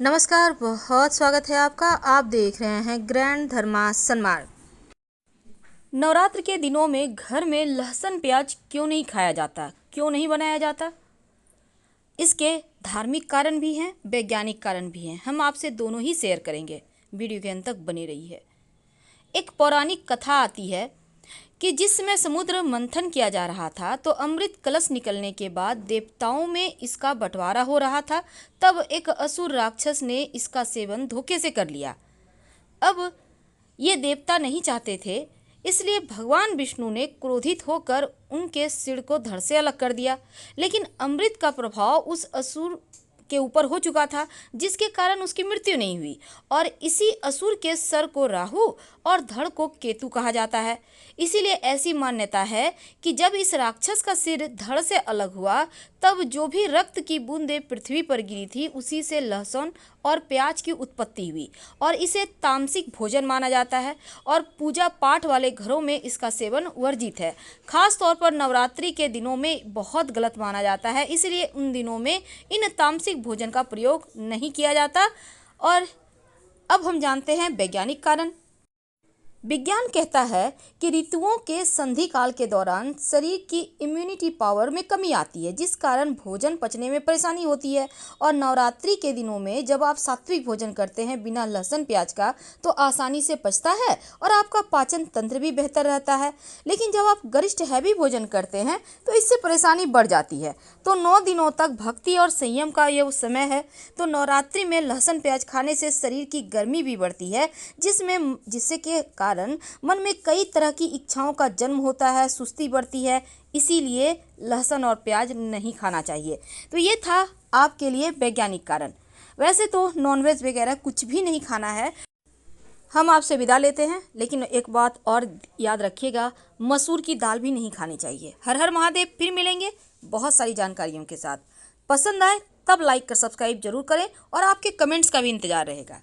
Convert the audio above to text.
नमस्कार, बहुत स्वागत है आपका। आप देख रहे हैं ग्रैंड धर्मा सन्मार्ग। नवरात्र के दिनों में घर में लहसुन प्याज क्यों नहीं खाया जाता, क्यों नहीं बनाया जाता? इसके धार्मिक कारण भी हैं, वैज्ञानिक कारण भी हैं। हम आपसे दोनों ही शेयर करेंगे। वीडियो के अंत तक बनी रही है। एक पौराणिक कथा आती है कि जिस समय समुद्र मंथन किया जा रहा था तो अमृत कलश निकलने के बाद देवताओं में इसका बंटवारा हो रहा था। तब एक असुर राक्षस ने इसका सेवन धोखे से कर लिया। अब ये देवता नहीं चाहते थे, इसलिए भगवान विष्णु ने क्रोधित होकर उनके सिर को धड़ से अलग कर दिया। लेकिन अमृत का प्रभाव उस असुर के ऊपर हो चुका था, जिसके कारण उसकी मृत्यु नहीं हुई। और इसी असुर के सर को राहु और धड़ को केतु कहा जाता है। इसीलिए ऐसी मान्यता है कि जब इस राक्षस का सिर धड़ से अलग हुआ तब जो भी रक्त की बूंदें पृथ्वी पर गिरी थी उसी से लहसुन और प्याज की उत्पत्ति हुई और इसे तामसिक भोजन माना जाता है और पूजा पाठ वाले घरों में इसका सेवन वर्जित है। खास तौर पर नवरात्रि के दिनों में बहुत गलत माना जाता है, इसलिए उन दिनों में इन तामसिक भोजन का प्रयोग नहीं किया जाता। और अब हम जानते हैं वैज्ञानिक कारण। विज्ञान कहता है कि ऋतुओं के संधि काल के दौरान शरीर की इम्यूनिटी पावर में कमी आती है, जिस कारण भोजन पचने में परेशानी होती है। और नवरात्रि के दिनों में जब आप सात्विक भोजन करते हैं बिना लहसुन प्याज का तो आसानी से पचता है और आपका पाचन तंत्र भी बेहतर रहता है। लेकिन जब आप गरिष्ठ हैवी भोजन करते हैं तो इससे परेशानी बढ़ जाती है। तो 9 दिनों तक भक्ति और संयम का ये समय है। तो नवरात्रि में लहसुन प्याज खाने से शरीर की गर्मी भी बढ़ती है, जिससे के कारण मन में कई तरह की इच्छाओं का जन्म होता है, सुस्ती बढ़ती है। इसीलिए लहसुन और प्याज नहीं खाना चाहिए। तो ये था आपके लिए वैज्ञानिक कारण। वैसे तो नॉनवेज वगैरह कुछ भी नहीं खाना है। हम आपसे विदा लेते हैं, लेकिन एक बात और याद रखिएगा, मसूर की दाल भी नहीं खानी चाहिए। हर हर महादेव। फिर मिलेंगे बहुत सारी जानकारियों के साथ। पसंद आए तब लाइक कर सब्सक्राइब जरूर करें और आपके कमेंट्स का भी इंतजार रहेगा।